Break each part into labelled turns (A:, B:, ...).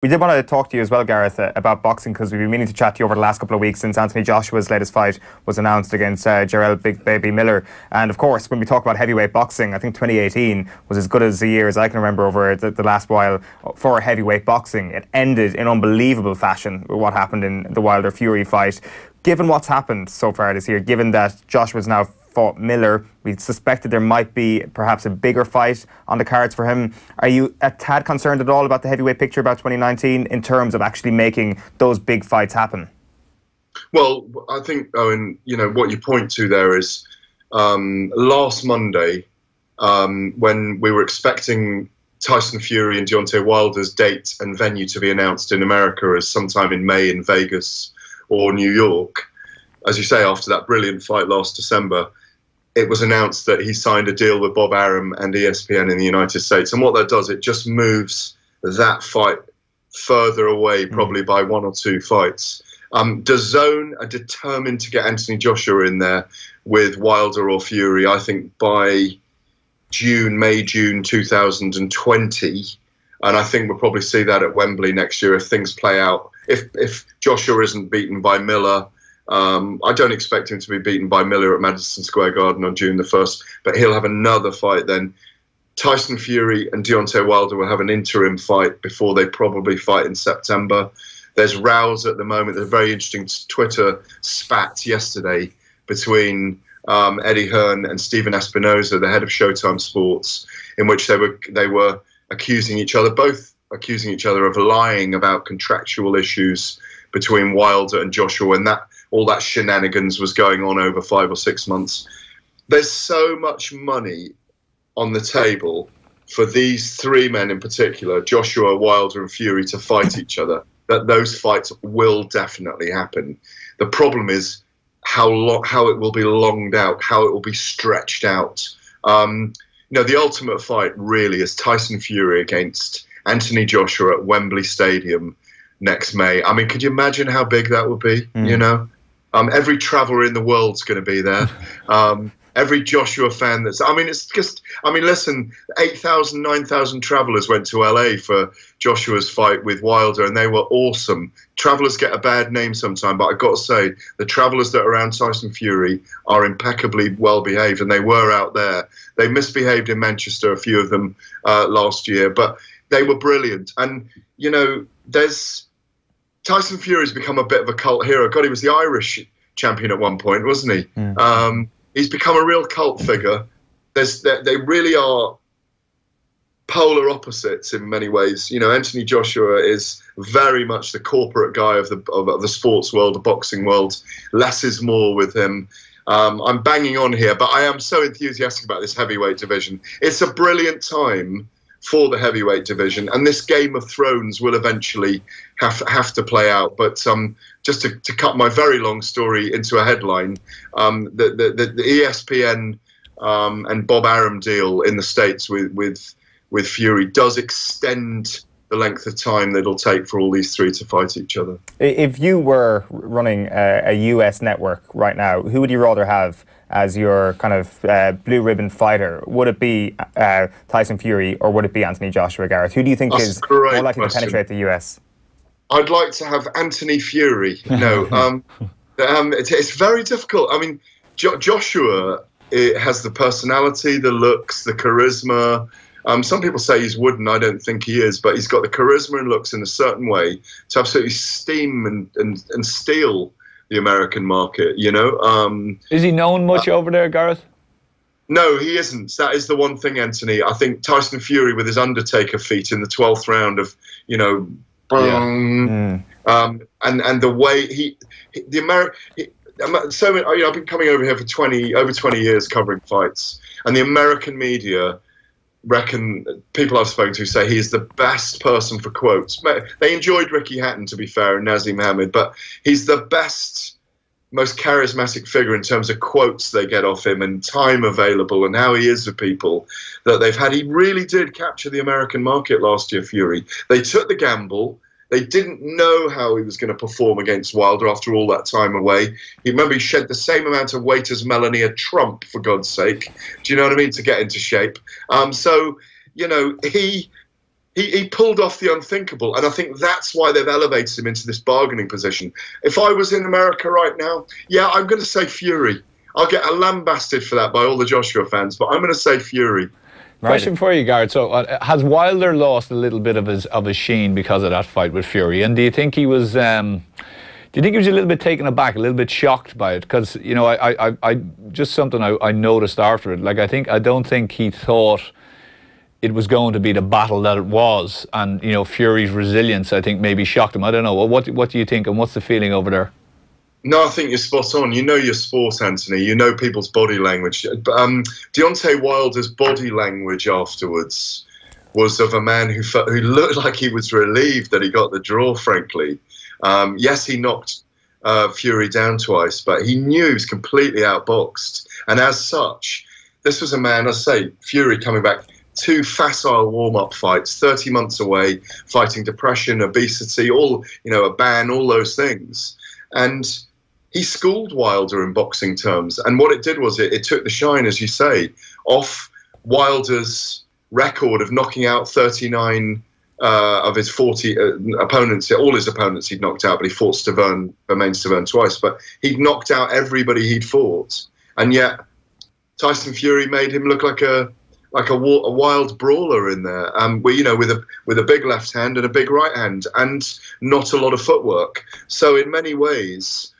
A: We did want to talk to you as well, Gareth, about boxing, because we've been meaning to chat to you over the last couple of weeks since Anthony Joshua's latest fight was announced against Jarrell Big Baby Miller. And of course, when we talk about heavyweight boxing, I think 2018 was as good as a year as I can remember over the last while for heavyweight boxing. It ended in unbelievable fashion with what happened in the Wilder Fury fight. Given what's happened so far this year, given that Joshua's now fought Miller, we suspected there might be perhaps a bigger fight on the cards for him. Are you a tad concerned at all about the heavyweight picture about 2019 in terms of actually making those big fights happen?
B: Well, I think, Owen, what you point to there is last Monday, when we were expecting Tyson Fury and Deontay Wilder's date and venue to be announced in America as sometime in May in Vegas or New York, as you say, after that brilliant fight last December, it was announced that he signed a deal with Bob Arum and ESPN in the United States. And what that does, it just moves that fight further away, probably by 1 or 2 fights. DAZN are determined to get Anthony Joshua in there with Wilder or Fury, I think, by May, June 2020. And I think we'll probably see that at Wembley next year if things play out. If Joshua isn't beaten by Miller, I don't expect him to be beaten by Miller at Madison Square Garden on June the 1st, but he'll have another fight then. Tyson Fury and Deontay Wilder will have an interim fight before they probably fight in September. There's rows at the moment. There's a very interesting Twitter spat yesterday between Eddie Hearn and Steven Espinoza, the head of Showtime Sports, in which they were accusing each other, both accusing each other of lying about contractual issues between Wilder and Joshua, and that all that shenanigans was going on over 5 or 6 months. There's so much money on the table for these 3 men in particular, Joshua, Wilder and Fury, to fight each other, that those fights will definitely happen. The problem is how it will be longed out, how it will be stretched out. The ultimate fight really is Tyson Fury against Anthony Joshua at Wembley Stadium next May. I mean, could you imagine how big that would be? Every traveller in the world's going to be there. Every Joshua fan listen, 8,000, 9,000 travellers went to LA for Joshua's fight with Wilder, and they were awesome. Travellers get a bad name sometime, but I've got to say, the travellers that are around Tyson Fury are impeccably well behaved, and they were out there. They misbehaved in Manchester, a few of them, last year, but they were brilliant. And, Tyson Fury's become a bit of a cult hero. God, he was the Irish champion at one point, wasn't he? He's become a real cult figure. They really are polar opposites in many ways. Anthony Joshua is very much the corporate guy of the sports world, the boxing world. Less is more with him. I'm banging on here, but I am so enthusiastic about this heavyweight division. It's a brilliant time for the heavyweight division, and this Game of Thrones will eventually have to play out. But just to cut my very long story into a headline, the ESPN and Bob Arum deal in the States with Fury does extend the length of time that it'll take for all these 3 to fight each other. If
A: you were running a US network right now, who would you rather have as your kind of blue ribbon fighter? Would it be Tyson Fury or would it be Anthony Joshua, Gareth? Who do you think is more likely to penetrate the US?
B: I'd like to have Anthony Fury. No, it's very difficult. I mean, Joshua has the personality, the looks, the charisma. Some people say he's wooden. I don't think he is, but he's got the charisma and looks in a certain way to absolutely steam and steal the American market,
C: Is he known much over there, Gareth?
B: No, he isn't. That is the one thing, Anthony. I think Tyson Fury with his Undertaker feat in the 12th round of, and the way I've been coming over here for over 20 years covering fights, and the American media reckon, people I've spoken to say he is the best person for quotes. They enjoyed Ricky Hatton, to be fair, and Nazim Mohammed, but he's the best, most charismatic figure in terms of quotes they get off him and time available and how he is with people that they've had. He really did capture the American market last year, Fury. They took the gamble. They didn't know how he was going to perform against Wilder after all that time away. He shed the same amount of weight as Melania Trump, for God's sake. Do you know what I mean? To get into shape. He he pulled off the unthinkable, and I think that's why they've elevated him into this bargaining position. If I was in America right now, yeah, I'm going to say Fury. I'll get lambasted for that by all the Joshua fans, but I'm going to say Fury.
C: Question for you, Gareth. So, has Wilder lost a little bit of his sheen because of that fight with Fury? And do you think he was? Do you think he was a little bit taken aback, a little bit shocked by it? Because I just something I noticed after it. Like I don't think he thought it was going to be the battle that it was, and Fury's resilience, I think, maybe shocked him. I don't know. What do you think, and what's the feeling over there?
B: No, I think you're spot on. You know your sport, Anthony. You know people's body language. Deontay Wilder's body language afterwards was of a man who looked like he was relieved that he got the draw, frankly. Yes, he knocked Fury down twice, but he knew he was completely outboxed. And as such, this was a man, I say, Fury coming back, 2 facile warm-up fights, 30 months away, fighting depression, obesity, a ban, all those things. And he schooled Wilder in boxing terms. And what it did was it took the shine, as you say, off Wilder's record of knocking out 39 of his 40 opponents. All his opponents he'd knocked out, but he fought Bermane Stiverne twice. But he'd knocked out everybody he'd fought. And yet Tyson Fury made him look like a wild brawler in there, with a big left hand and a big right hand, and not a lot of footwork. So in many ways,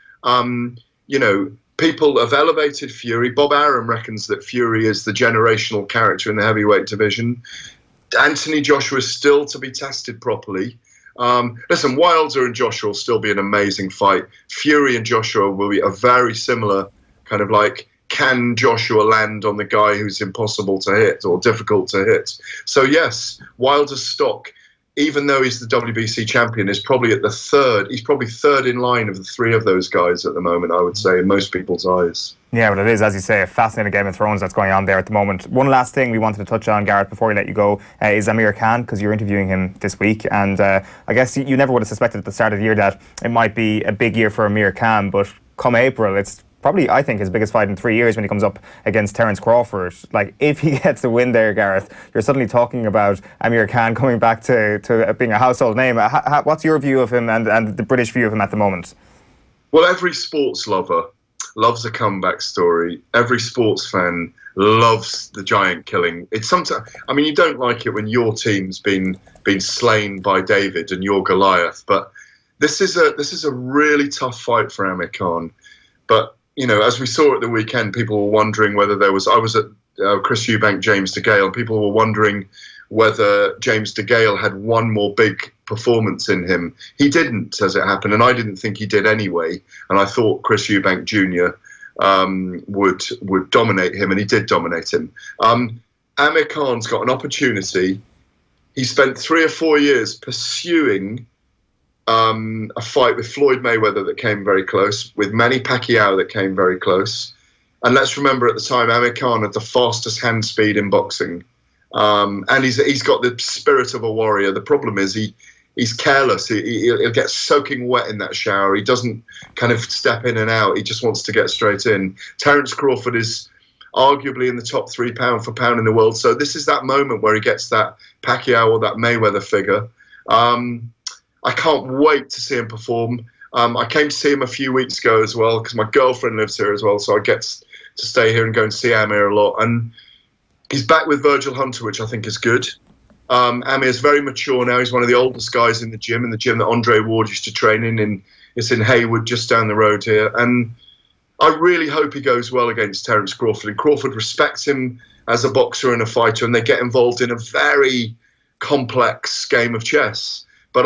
B: people have elevated Fury. Bob Arum reckons that Fury is the generational character in the heavyweight division. Anthony Joshua is still to be tested properly. Listen, Wilder and Joshua will still be an amazing fight. Fury and Joshua will be a very similar kind of like, can Joshua land on the guy who's impossible to hit or difficult to hit? So yes, Wilder's stock, even though he's the WBC champion, is probably at the third. He's probably third in line of the 3 of those guys at the moment, I would say, in most people's eyes.
A: Yeah, well, it is, as you say, a fascinating Game of Thrones that's going on there at the moment. One last thing we wanted to touch on, Gareth, before we let you go, is Amir Khan, because you're interviewing him this week. And I guess you never would have suspected at the start of the year that it might be a big year for Amir Khan, but come April, it's probably, I think, his biggest fight in 3 years when he comes up against Terence Crawford. Like, if he gets the win there, Gareth, you're suddenly talking about Amir Khan coming back to being a household name. What's your view of him and the British view of him at the moment?
B: Well, every sports lover loves a comeback story. Every sports fan loves the giant killing. It's sometimes, I mean, you don't like it when your team's been slain by David and you're Goliath, but this is a really tough fight for Amir Khan. But as we saw at the weekend, people were wondering whether I was at Chris Eubank, James DeGale, and people were wondering whether James DeGale had one more big performance in him. He didn't, as it happened, and I didn't think he did anyway. And I thought Chris Eubank Jr. Would dominate him, and he did dominate him. Amir Khan's got an opportunity. He spent 3 or 4 years pursuing a fight with Floyd Mayweather that came very close, with Manny Pacquiao that came very close. And let's remember at the time, Amir Khan had the fastest hand speed in boxing. And he's got the spirit of a warrior. The problem is he's careless. He'll get soaking wet in that shower. He doesn't kind of step in and out. He just wants to get straight in. Terence Crawford is arguably in the top 3 pound for pound in the world. So this is that moment where he gets that Pacquiao or that Mayweather figure. I can't wait to see him perform. I came to see him a few weeks ago as well because my girlfriend lives here as well, so I get to stay here and go and see Amir a lot. And he's back with Virgil Hunter, which I think is good. Amir's very mature now. He's one of the oldest guys in the gym that Andre Ward used to train in. It's in Haywood, just down the road here. And I really hope he goes well against Terence Crawford. And Crawford respects him as a boxer and a fighter, and they get involved in a very complex game of chess. But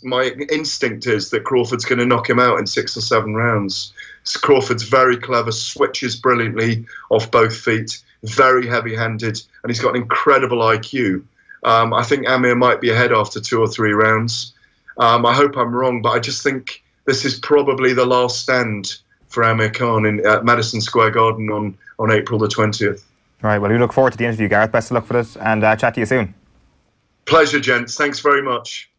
B: my instinct is that Crawford's going to knock him out in 6 or 7 rounds. Crawford's very clever, switches brilliantly off both feet, very heavy-handed, and he's got an incredible IQ. I think Amir might be ahead after 2 or 3 rounds. I hope I'm wrong, but I just think this is probably the last stand for Amir Khan at Madison Square Garden on April the 20th.
A: All right, well, we look forward to the interview, Gareth. Best of luck for it, and chat to you soon.
B: Pleasure, gents. Thanks very much.